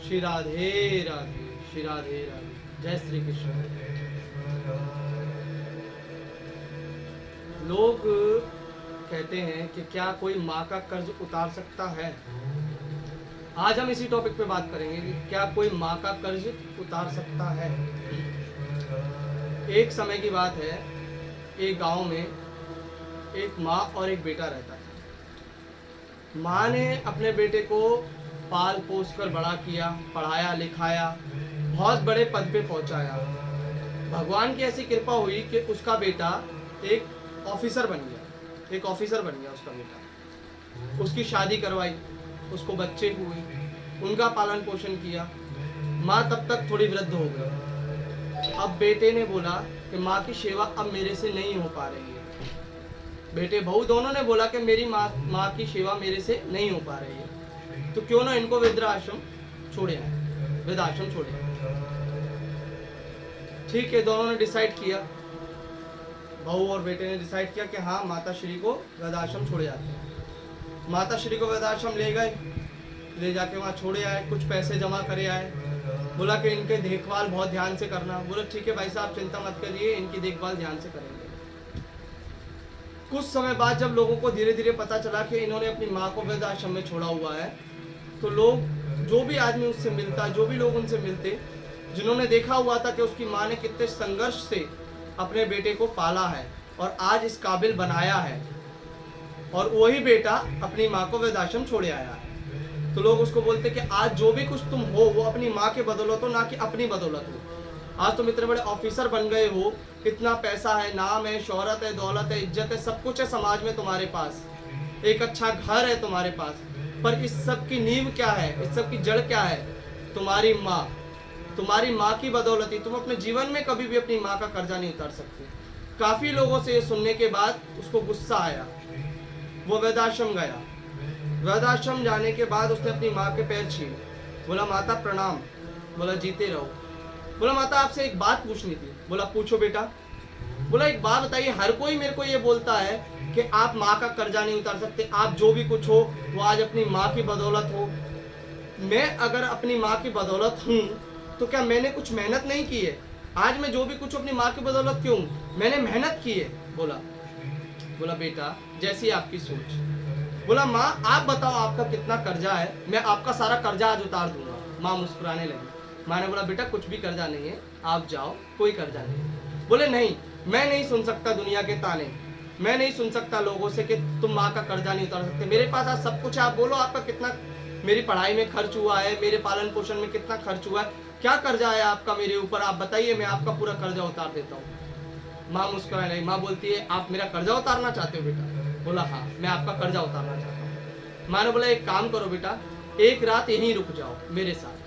श्री राधे राधे, श्री राधे राधे, जय श्री कृष्ण। लोग कहते हैं कि क्या कोई माँ का कर्ज उतार सकता है। आज हम इसी टॉपिक पे बात करेंगे कि क्या कोई माँ का कर्ज उतार सकता है। एक समय की बात है, एक गांव में एक माँ और एक बेटा रहता था। माँ ने अपने बेटे को पाल पोस कर बड़ा किया, पढ़ाया लिखाया, बहुत बड़े पद पे पहुंचाया। भगवान की ऐसी कृपा हुई कि उसका बेटा एक ऑफिसर बन गया, एक ऑफिसर बन गया उसका बेटा। उसकी शादी करवाई, उसको बच्चे हुए, उनका पालन पोषण किया। माँ तब तक थोड़ी वृद्ध हो गई। अब बेटे ने बोला कि माँ की सेवा अब मेरे से नहीं हो पा रही है। बेटे बहू दोनों ने बोला कि मेरी माँ की सेवा मेरे से नहीं हो पा रही है, तो क्यों ना इनको वृद्धाश्रम छोड़े आए, वृद्धाश्रम छोड़े आए। ठीक है, दोनों ने डिसाइड किया, बहू और बेटे ने डिसाइड किया कि हाँ माता श्री को वृद्धाश्रम छोड़े जाते हैं। माता श्री को वृद्धाश्रम ले गए, ले जाके वहाँ छोड़े आए, कुछ पैसे जमा करे आए। बोला कि इनके देखभाल बहुत ध्यान से करना। बोला ठीक है भाई साहब, चिंता मत करिए, इनकी देखभाल ध्यान से करेंगे। कुछ समय बाद जब लोगों को धीरे धीरे पता चला कि इन्होंने अपनी माँ को वृद्धाश्रम में छोड़ा हुआ है, तो लोग, जो भी आदमी उससे मिलता, जो भी लोग उनसे मिलते, जिन्होंने देखा हुआ था कि उसकी माँ ने कितने संघर्ष से अपने बेटे को पाला है और आज इस काबिल बनाया है, और वही बेटा अपनी माँ को वृद्धाश्रम छोड़े आया है, तो लोग उसको बोलते कि आज जो भी कुछ तुम हो वो अपनी माँ के बदौलत हो, ना कि अपनी बदौलत हो। आज तुम इतने बड़े ऑफिसर बन गए हो, इतना पैसा है, नाम है, शोहरत है, दौलत है, इज्जत है, सब कुछ है समाज में तुम्हारे पास, एक अच्छा घर है तुम्हारे पास, पर इस सब की नींव क्या है, इस सब की जड़ क्या है? तुम्हारी माँ। तुम्हारी माँ की बदौलत ही तुम अपने जीवन में कभी भी अपनी माँ का कर्जा नहीं उतार सकते। काफी लोगों से ये सुनने के बाद उसको गुस्सा आया, वो वृद्धाश्रम गया। वृद्धाश्रम जाने के बाद उसने अपनी माँ के पैर छुए, बोला माता प्रणाम। बोला जीते रहो। बोला माता आपसे एक बात पूछनी थी। बोला पूछो बेटा। बोला एक बात बताइए, हर कोई मेरे को ये बोलता है कि आप माँ का कर्जा नहीं उतार सकते, आप जो भी कुछ हो वो आज अपनी माँ की बदौलत हो। मैं अगर अपनी माँ की बदौलत हूँ तो क्या मैंने कुछ मेहनत नहीं की है? आज मैं जो भी कुछ अपनी माँ की बदौलत क्यों, मैंने मेहनत की है। बोला बेटा जैसी आपकी सोच। बोला माँ आप बताओ आपका कितना कर्जा है, मैं आपका सारा कर्जा आज उतार दूंगा। माँ मुस्कुराने लगी। माँ ने बोला बेटा कुछ भी कर्जा नहीं है, आप जाओ, कोई कर्जा नहीं। बोले नहीं, मैं नहीं सुन सकता दुनिया के ताने, मैं नहीं सुन सकता लोगों से कि तुम माँ का कर्जा नहीं उतार सकते। मेरे पास आज सब कुछ है, आप बोलो आपका कितना मेरी पढ़ाई में खर्च हुआ है, मेरे पालन पोषण में कितना खर्च हुआ है, क्या कर्जा है आपका मेरे ऊपर, आप बताइए, मैं आपका पूरा कर्जा उतार देता हूँ। माँ मुस्कुराने लगी। माँ बोलती है आप मेरा कर्जा उतारना चाहते हो बेटा? बोला हाँ मैं आपका कर्जा उतारना चाहता हूँ। माँ ने बोला एक काम करो बेटा, एक रात यहीं रुक जाओ मेरे साथ।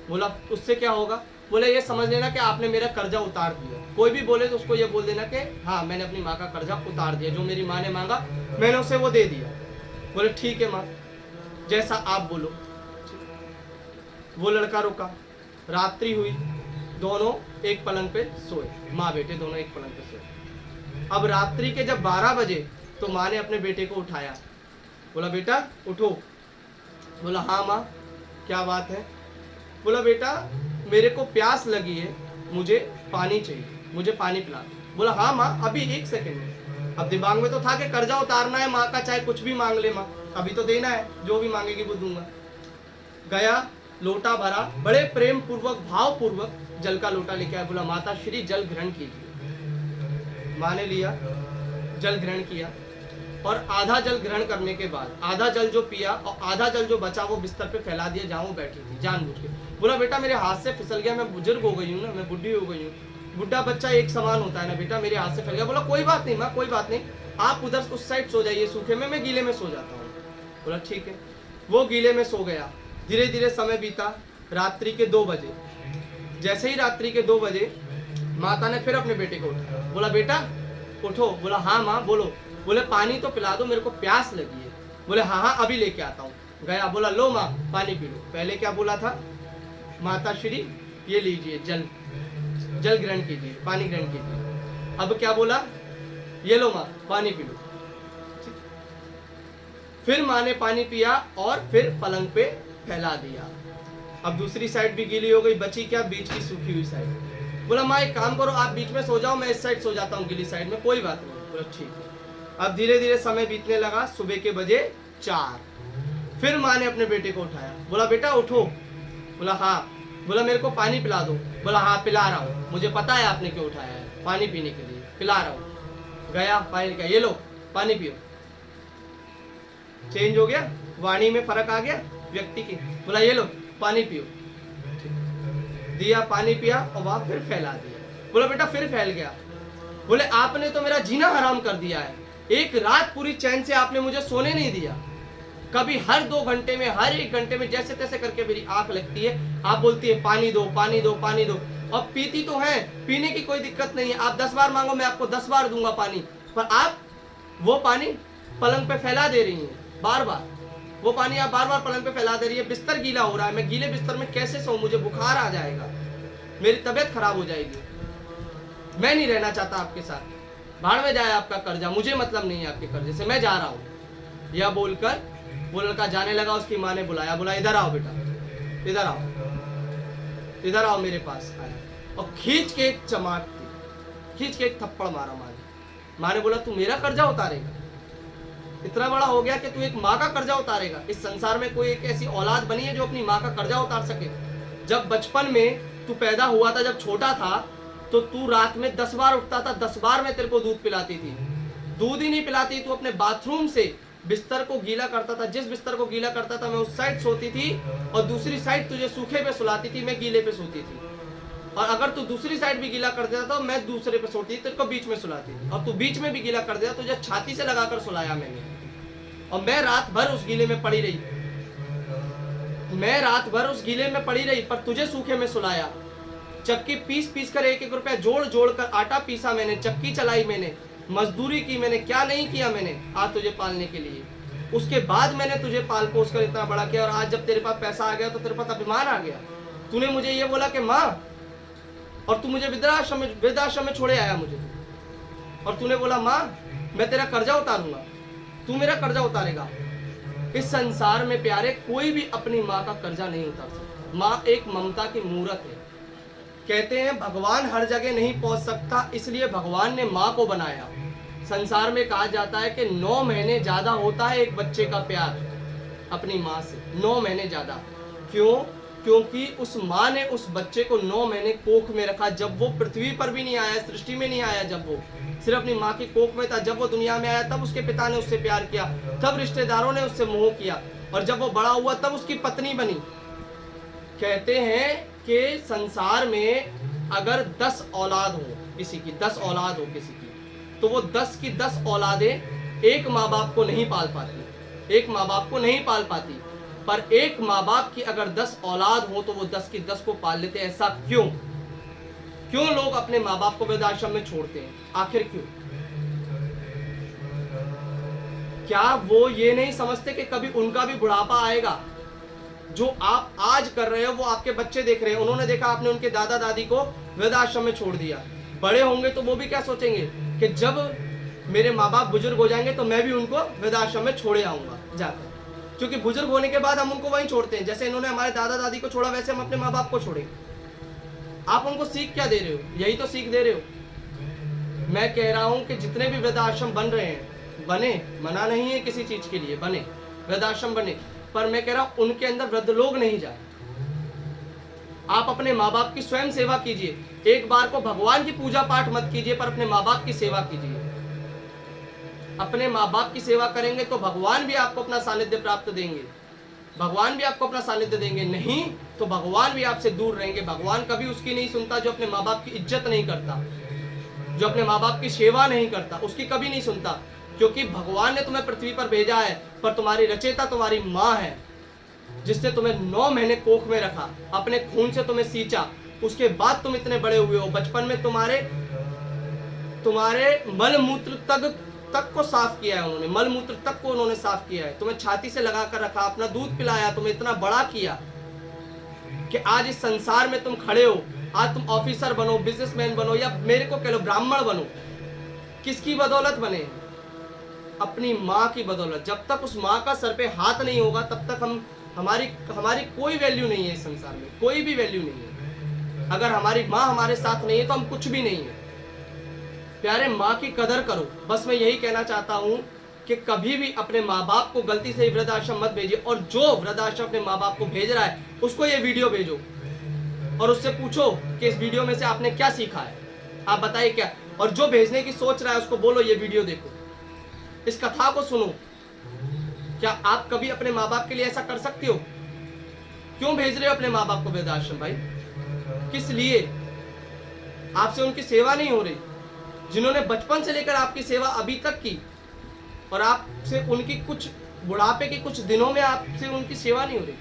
बोला उससे क्या होगा? बोले ये समझ लेना कि आपने मेरा कर्जा उतार दिया। कोई भी बोले तो उसको ये बोल देना कि हाँ मैंने अपनी माँ का कर्जा उतार दिया, जो मेरी माँ ने मांगा मैंने उसे वो दे दिया। बोले ठीक है माँ, जैसा आप बोलो। वो लड़का रुका, रात्रि हुई, दोनों एक पलंग पे सोए, माँ बेटे दोनों एक पलंग पे सोए। अब रात्रि के जब 12 बजे तो माँ ने अपने बेटे को उठाया। बोला बेटा उठो। बोला हाँ माँ क्या बात है? बोला बेटा मेरे को प्यास लगी है, मुझे पानी चाहिए, मुझे पानी पिला। बोला हाँ माँ अभी एक सेकंड में। अब दिमाग में तो था कि कर्जा उतारना है माँ का, चाहे कुछ भी मांग ले माँ, अभी तो देना है, जो भी मांगेगी वो दूंगा। गया, लोटा भरा, बड़े प्रेम पूर्वक भाव पूर्वक जल का लोटा लेके आया। बोला माता श्री जल ग्रहण कीजिए। माँ ने लिया, जल ग्रहण किया, और आधा जल ग्रहण करने के बाद आधा जल जो पिया और आधा जल जो बचा वो बिस्तर पे फैला दिया जहाँ वो बैठी थी जानबूझ के। बोला बेटा मेरे हाथ से फिसल गया, मैं बुजुर्ग हो गई हूँ ना, मैं बुढ़ी हो गई हूँ, बुढ़ा बच्चा एक समान होता है ना बेटा, मेरे हाथ से फैल गया। बोला कोई बात नहीं माँ, कोई बात नहीं, आप उधर उस साइड सो जाइए सूखे में, मैं गीले में सो जाता हूँ। बोला ठीक है। वो गीले में सो गया। धीरे धीरे समय बीता, रात्रि के 2 बजे। जैसे ही रात्रि के 2 बजे माता ने फिर अपने बेटे को उठाया। बोला बेटा उठो। बोला हाँ माँ बोलो। बोले पानी तो पिला दो, मेरे को प्यास लगी है। बोले हाँ हाँ अभी लेके आता हूँ। गया, बोला लो माँ पानी पी लो। पहले क्या बोला था? माता श्री ये लीजिए जल, जल ग्रहण कीजिए, पानी ग्रहण कीजिए। अब क्या बोला? ये लो माँ पानी पी लो। फिर माँ ने पानी पिया और फिर पलंग पे फैला दिया। अब दूसरी साइड भी गीली हो गई, बची क्या, बीच की सूखी हुई साइड। बोला माँ एक काम करो, आप बीच में सो जाओ, मैं इस साइड सो जाता हूँ गीली साइड में, कोई बात नहीं। बोला ठीक है। अब धीरे धीरे समय बीतने लगा, सुबह के बजे 4। फिर माँ ने अपने बेटे को उठाया, बोला बेटा उठो। बोला हाँ। बोला मेरे को पानी पिला दो। बोला हाँ पिला रहा हूँ, मुझे पता है आपने क्यों उठाया है, पानी पीने के लिए, पिला रहा हूँ। गया पानी का, ये लो पानी पियो। चेंज हो गया, वाणी में फर्क आ गया व्यक्ति की। बोला ये लो पानी पियो, दिया पानी पिया और वहां फिर फैला दिया। बोला बेटा फिर फैल गया। बोले आपने तो मेरा जीना हराम कर दिया है, एक रात पूरी चैन से आपने मुझे सोने नहीं दिया। कभी हर 2 घंटे में, हर 1 घंटे में जैसे तैसे करके मेरी आंख लगती है, आप बोलती है पानी दो पानी दो पानी दो। और पीती तो है, पीने की कोई दिक्कत नहीं है, आप 10 बार मांगो मैं आपको 10 बार दूंगा पानी, पर आप वो पानी पलंग पे फैला दे रही हैं बार बार। वो पानी आप बार बार पलंग पे फैला दे रही है, बिस्तर गीला हो रहा है, मैं गीले बिस्तर में कैसे सोऊं, मुझे बुखार आ जाएगा, मेरी तबीयत खराब हो जाएगी, मैं नहीं रहना चाहता आपके साथ, भाड़ में जाए आपका कर्जा, मुझे मतलब नहीं है आपके कर्जे से, मैं जा रहा हूं। यह बोलकर वो लड़का जाने लगा। उसकी माँ ने बुलाया, बोला इधर आओ बेटा, इधर आओ, इधर आओ मेरे पास। आया और खींच के एक चमाट दी, खींच के एक थप्पड़ मारा माँ ने। माँ ने बोला तू मेरा कर्जा उतारेगा, इतना बड़ा हो गया कि तू एक माँ का कर्जा उतारेगा। इस संसार में कोई एक ऐसी औलाद बनी है जो अपनी माँ का कर्जा उतार सके। जब बचपन में तू पैदा हुआ था, जब छोटा था, तो तू रात में 10 बार उठता था, 10 बार मैं तेरे को दूध पिलाती थी, दूध ही नहीं पिलाती, तू अपने बाथरूम से बिस्तर को गीला करता था, जिस बिस्तर को गीला करता था मैं उस साइड सोती थी, और दूसरी साइड तुझे सूखे पे सुलाती थी, मैं गीले पे सोती थी। और अगर तू दूसरी साइड भी गीला कर देता तो मैं दूसरे पे सोती थी, तेरे को बीच में सुलाती थी, और तू बीच में भी गीला कर देता, तुझे छाती से लगाकर सुलाया मैंने, और मैं रात भर उस गीले में पड़ी रही, मैं रात भर उस गीले में पड़ी रही, पर तुझे सूखे में सुलाया। चक्की पीस पीस कर 1-1 रुपया जोड़ जोड़ कर आटा पीसा मैंने, चक्की चलाई मैंने, मजदूरी की मैंने, क्या नहीं किया मैंने आज तुझे पालने के लिए। उसके बाद मैंने तुझे पाल पोस कर इतना बड़ा किया, और आज जब तेरे पास पैसा आ गया तो तेरे पास अभिमान आ गया। तूने मुझे ये बोला कि माँ, और तू मुझे वृद्धाश्रम में छोड़े आया मुझे, और तूने बोला माँ मैं तेरा कर्जा उतारूंगा, तू मेरा कर्जा उतारेगा। इस संसार में प्यारे कोई भी अपनी माँ का कर्जा नहीं उतार सकता। माँ एक ममता की मूरत है। कहते हैं भगवान हर जगह नहीं पहुंच सकता, इसलिए भगवान ने माँ को बनाया। संसार में कहा जाता है कि 9 महीने ज्यादा होता है एक बच्चे का प्यार अपनी माँ से, 9 महीने ज्यादा। क्यों? क्योंकि उस माँ ने उस बच्चे को 9 महीने कोख में रखा। जब वो पृथ्वी पर भी नहीं आया, सृष्टि में नहीं आया, जब वो सिर्फ अपनी माँ की कोख में था, जब वो दुनिया में आया तब उसके पिता ने उससे प्यार किया, तब रिश्तेदारों ने उससे मोह किया, और जब वो बड़ा हुआ तब उसकी पत्नी बनी। कहते हैं कि संसार में अगर 10 औलाद हो किसी की, 10 औलाद हो किसी की, तो वो 10 की 10 औलादें एक माँ बाप को नहीं पाल पाती, एक माँ बाप को नहीं पाल पाती। पर एक माँ बाप की अगर 10 औलाद हो तो वो 10 की 10 को पाल लेते। ऐसा क्यों? क्यों लोग अपने माँ बाप को वृद्धाश्रम में छोड़ते हैं? आखिर क्यों? क्या वो ये नहीं समझते कि कभी उनका भी बुढ़ापा आएगा? जो आप आज कर रहे हो वो आपके बच्चे देख रहे हैं। उन्होंने देखा आपने उनके दादा दादी को वृद्धाश्रम में छोड़ दिया, बड़े होंगे तो वो भी क्या सोचेंगे कि जब मेरे माँ बाप बुजुर्ग हो जाएंगे तो मैं भी उनको वृद्धाश्रम में छोड़े आऊंगा जाकर। क्योंकि बुजुर्ग होने के बाद हम उनको वहीं छोड़ते हैं, जैसे इन्होंने हमारे दादा दादी को छोड़ा वैसे हम अपने माँ बाप को छोड़ेंगे। आप उनको सीख क्या दे रहे हो? यही तो सीख दे रहे हो। मैं कह रहा हूं कि जितने भी वृद्धाश्रम बन रहे हैं, बने, मना नहीं है किसी चीज के लिए, बने वृद्धाश्रम बने, पर मैं कह रहा हूं उनके अंदर वृद्ध लोग नहीं जाए। आप अपने माँ बाप की स्वयं सेवा कीजिए। एक बार को भगवान की पूजा पाठ मत कीजिए, पर अपने माँ बाप की सेवा कीजिए। अपने माँ बाप की सेवा करेंगे तो भगवान भी आपको अपना सानिध्य प्राप्त देंगे, भगवान भी आपको अपना सानिध्य देंगे। नहीं तो भगवान भी आपसे दूर रहेंगे। भगवान कभी उसकी नहीं सुनता जो अपने माँ बाप की इज्जत नहीं करता, जो अपने माँ बाप की सेवा नहीं करता, उसकी कभी नहीं सुनता। क्योंकि भगवान ने तुम्हें पृथ्वी पर भेजा है, पर तुम्हारी रचयिता तुम्हारी माँ है, जिसने तुम्हें 9 महीने कोख में रखा, अपने खून से तुम्हें सींचा, उसके बाद तुम इतने बड़े हुए हो। बचपन में तुम्हारे मल मूत्र तक को साफ किया है उन्होंने, मल मूत्र तक को उन्होंने साफ किया है, तुम्हें छाती से लगा कर रखा, अपना दूध पिलाया, तुम्हें इतना बड़ा किया कि आज इस संसार में तुम खड़े हो। आज तुम ऑफिसर बनो, बिजनेसमैन बनो, या मेरे को कह लो ब्राह्मण बनो, किसकी बदौलत बने? अपनी माँ की बदौलत। जब तक उस माँ का सर पे हाथ नहीं होगा तब तक हम हमारी हमारी कोई वैल्यू नहीं है इस संसार में, कोई भी वैल्यू नहीं है। अगर हमारी माँ हमारे साथ नहीं है तो हम कुछ भी नहीं है। प्यारे, माँ की कदर करो। बस मैं यही कहना चाहता हूँ कि कभी भी अपने माँ बाप को गलती से वृद्धाश्रम मत भेजिए, और जो वृद्धाश्रम अपने माँ बाप को भेज रहा है उसको ये वीडियो भेजो और उससे पूछो कि इस वीडियो में से आपने क्या सीखा है, आप बताइए क्या। और जो भेजने की सोच रहा है उसको बोलो ये वीडियो देखो, इस कथा को सुनो। क्या आप कभी अपने माँ बाप के लिए ऐसा कर सकते हो? क्यों भेज रहे हो अपने माँ बाप को वृद्धाश्रम भाई? किस लिए? आपसे उनकी सेवा नहीं हो रही, जिन्होंने बचपन से लेकर आपकी सेवा अभी तक की, और आपसे उनकी कुछ बुढ़ापे के कुछ दिनों में आपसे उनकी सेवा नहीं हो रही।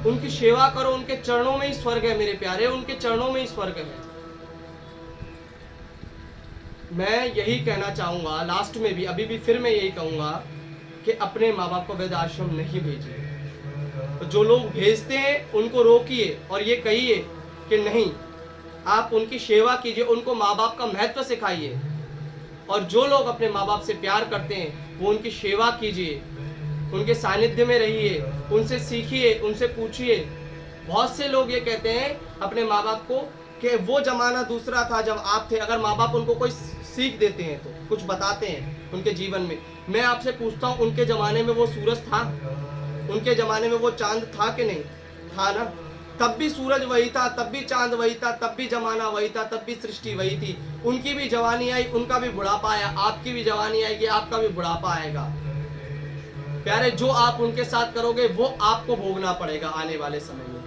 उनकी सेवा करो, उनके चरणों में ही स्वर्ग है मेरे प्यारे, उनके चरणों में ही स्वर्ग है। मैं यही कहना चाहूंगा लास्ट में भी, अभी भी फिर मैं यही कहूंगा कि अपने माँ बाप को वृद्धाश्रम नहीं भेजिए। जो लोग भेजते हैं उनको रोकिए और ये कहिए कि नहीं, आप उनकी सेवा कीजिए, उनको माँ बाप का महत्व सिखाइए। और जो लोग अपने माँ बाप से प्यार करते हैं वो उनकी सेवा कीजिए, उनके सानिध्य में रहिए, उनसे सीखिए, उनसे पूछिए। बहुत से लोग ये कहते हैं अपने माँ बाप को कि वो जमाना दूसरा था जब आप थे। अगर माँ बाप उनको कोई सीख देते हैं तो कुछ बताते हैं उनके जीवन में, मैं आपसे पूछता हूँ उनके जमाने में वो सूरज था? उनके जमाने में वो चांद था कि नहीं था? ना, तब भी सूरज वही था, तब भी चांद वही था, तब भी जमाना वही था, तब भी सृष्टि वही थी। उनकी भी जवानी आई, उनका भी बुढ़ापा आया, आपकी भी जवानी आएगी, आपका भी बुढ़ापा आएगा। प्यारे, जो आप उनके साथ करोगे वो आपको भोगना पड़ेगा आने वाले समय में।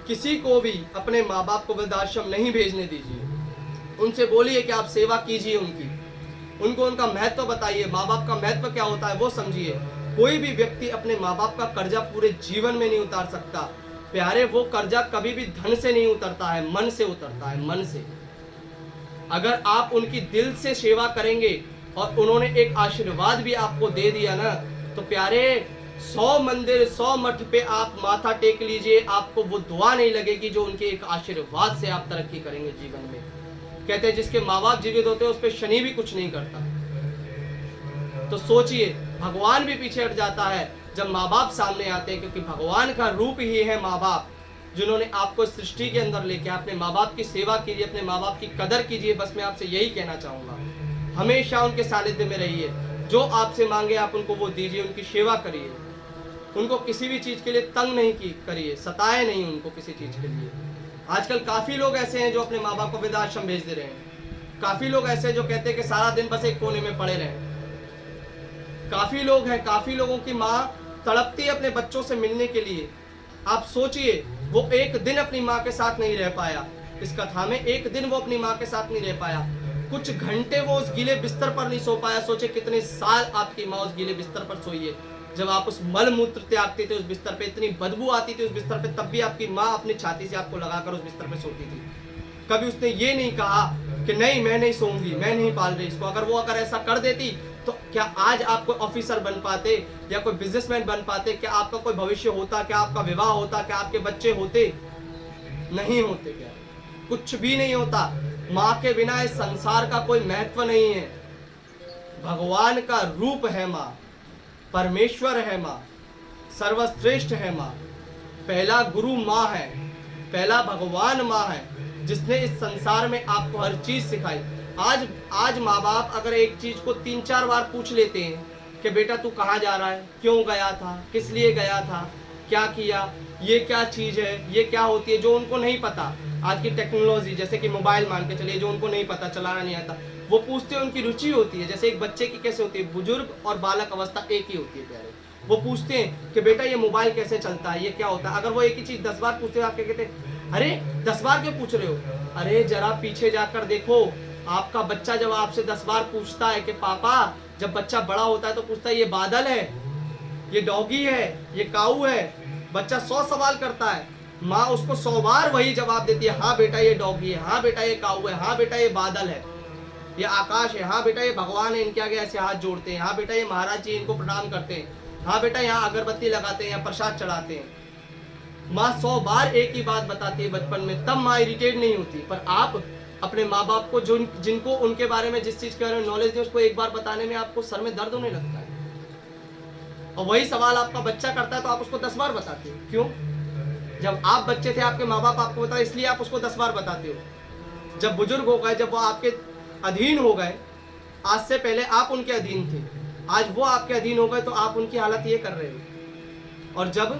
किसी को भी अपने माँ बाप को वृद्धाश्रम नहीं भेजने दीजिए। उनसे बोलिए कि आप सेवा कीजिए उनकी, उनको उनका महत्व बताइए, माँ बाप का महत्व क्या होता है वो समझिए। कोई भी व्यक्ति अपने माँ बाप का कर्जा पूरे जीवन में नहीं उतार सकता प्यारे। वो कर्जा कभी भी धन से नहीं उतरता है, मन से उतरता है, मन से। अगर आप उनकी दिल से सेवा करेंगे और उन्होंने एक आशीर्वाद भी आपको दे दिया ना, तो प्यारे 100 मंदिर 100 मठ पे आप माथा टेक लीजिए, आपको वो दुआ नहीं लगेगी जो उनके एक आशीर्वाद से आप तरक्की करेंगे जीवन में। कहते हैं जिसके माँ बाप जीवित होते हैं उस पर शनि भी कुछ नहीं करता। तो सोचिए, भगवान भी पीछे हट जाता है जब माँ बाप सामने आते हैं, क्योंकि भगवान का रूप ही है माँ बाप, जिन्होंने आपको सृष्टि के अंदर लेके। अपने माँ बाप की सेवा कीजिए, अपने माँ बाप की कदर कीजिए। बस मैं आपसे यही कहना चाहूंगा, हमेशा उनके सानिध्य में रहिए। जो आपसे मांगे आप उनको वो दीजिए, उनकी सेवा करिए, उनको किसी भी चीज के लिए तंग नहीं करिए, सताए नहीं उनको किसी चीज के लिए। आजकल काफी लोग ऐसे हैं जो अपने माँ बाप को वृद्धाश्रम भेज दे रहे हैं। काफी लोग ऐसे जो कहते हैं कि सारा दिन बस एक कोने में पड़े रहें। काफी लोग हैं, काफी लोगों की माँ तड़पती है अपने बच्चों से मिलने के लिए। आप सोचिए, वो एक दिन अपनी माँ के साथ नहीं रह पाया। इस कथा में एक दिन वो अपनी माँ के साथ नहीं रह पाया, कुछ घंटे वो उस गीले बिस्तर पर नहीं सो पाया। सोचे कितने साल आपकी माँ उस गीले बिस्तर पर सोई है। जब आप उस मल मूत्र त्यागते थे उस बिस्तर पे, इतनी बदबू आती थी उस बिस्तर पे, तब भी आपकी माँ अपनी छाती से आपको लगाकर उस बिस्तर पे सोती थी। कभी उसने ये नहीं कहा कि नहीं मैं नहीं सोऊंगी, मैं नहीं पाल रही इसको। अगर ऐसा कर देती तो क्या आज आप कोई ऑफिसर बन पाते या कोई बिजनेसमैन बन पाते? क्या आपका कोई भविष्य होता? क्या आपका विवाह होता? क्या आपके बच्चे होते? नहीं होते। क्या कुछ भी नहीं होता। माँ के बिना इस संसार का कोई महत्व नहीं है। भगवान का रूप है माँ, परमेश्वर है माँ, सर्वश्रेष्ठ है माँ। पहला गुरु माँ है, पहला भगवान माँ है, जिसने इस संसार में आपको हर चीज सिखाई। आज माँ बाप अगर एक चीज को 3-4 बार पूछ लेते हैं कि बेटा तू कहाँ जा रहा है, क्यों गया था, किस लिए गया था, क्या किया, ये क्या चीज है, ये क्या होती है, जो उनको नहीं पता। आज की टेक्नोलॉजी जैसे कि मोबाइल मान के चलिए, जो उनको नहीं पता, चलाना नहीं आता, वो पूछते हैं, उनकी रुचि होती है। जैसे एक बच्चे की कैसे होती है, बुजुर्ग और बालक अवस्था एक ही होती है प्यारे। वो पूछते हैं कि बेटा ये मोबाइल कैसे चलता है, ये क्या होता है। अगर वो एक ही चीज 10 बार पूछते हैं, आप क्या कहते हैं, अरे 10 बार क्यों पूछ रहे हो? अरे जरा पीछे जाकर देखो, आपका बच्चा जब आपसे 10 बार पूछता है कि पापा, जब बच्चा बड़ा होता है तो पूछता है ये बादल है, ये डॉगी है, ये काऊ है। बच्चा 100 सवाल करता है, माँ उसको 100 बार वही जवाब देती है, हाँ बेटा ये डॉगी है, हाँ बेटा ये काऊ है, हाँ बेटा ये बादल है, ये आकाश है, हाँ बेटा ये भगवान है, इनके आगे ऐसे हाथ जोड़ते हैं, हाँ बेटा ये महाराज जी इनको प्रणाम करते हैं, हाँ बेटा यहाँ अगरबत्ती लगाते हैं या प्रसाद चढ़ाते हैं। माँ 100 बार एक ही बात बताती है बचपन में, तब माँ इरिटेट नहीं होती। पर आप अपने माँ बाप को जिनको उनके बारे में जिस चीज के बारे में नॉलेज है, उसको एक बार बताने में आपको सर में दर्द होने लगता है। और वही सवाल आपका बच्चा करता है तो आप उसको 10 बार बताते हो। क्यों? जब आप बच्चे थे आपके माँ बाप आपको बताए इसलिए आप उसको 10 बार बताते हो। जब बुजुर्ग हो गए, जब वो आपके अधीन हो गए, आज से पहले आप उनके अधीन थे, आज वो आपके अधीन हो गए तो आप उनकी हालत ये कर रहे हो। और जब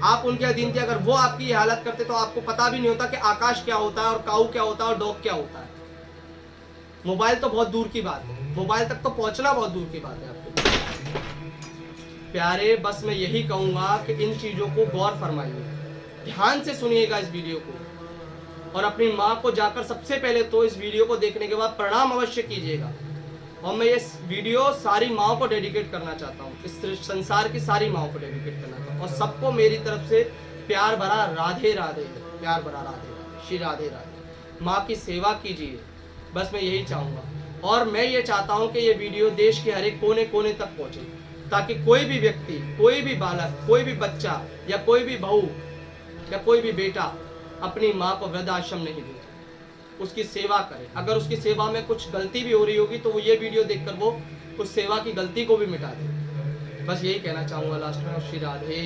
आप उनके अधीन थे, अगर वो आपकी ये हालत करते तो आपको पता भी नहीं होता कि आकाश क्या होता है और काऊ क्या होता है और डॉग क्या होता है। मोबाइल तो बहुत दूर की बात है, मोबाइल तक तो पहुंचना बहुत दूर की बात है आपके। प्यारे, बस मैं यही कहूंगा कि इन चीजों को गौर फरमाइए, ध्यान से सुनिएगा इस वीडियो को, और अपनी माँ को जाकर सबसे पहले तो इस वीडियो को देखने के बाद प्रणाम अवश्य कीजिएगा। और मैं ये वीडियो सारी माँओं को डेडिकेट करना चाहता हूँ, इस संसार की सारी माँओं को डेडिकेट करना चाहता हूँ, और सबको मेरी तरफ से प्यार भरा राधे राधे, प्यार भरा राधे, श्री राधे राधे। माँ की सेवा कीजिए, बस मैं यही चाहूँगा। और मैं ये चाहता हूँ कि ये वीडियो देश के हर एक कोने कोने तक पहुँचे, ताकि कोई भी व्यक्ति, कोई भी बालक, कोई भी बच्चा या कोई भी बहू या कोई भी बेटा अपनी माँ को वृद्धाश्रम नहीं भेजे, उसकी सेवा करे। अगर उसकी सेवा में कुछ गलती भी हो रही होगी तो वो ये वीडियो देखकर वो उस सेवा की गलती को भी मिटा दे। बस यही कहना चाहूँगा लास्ट में। श्री राधे।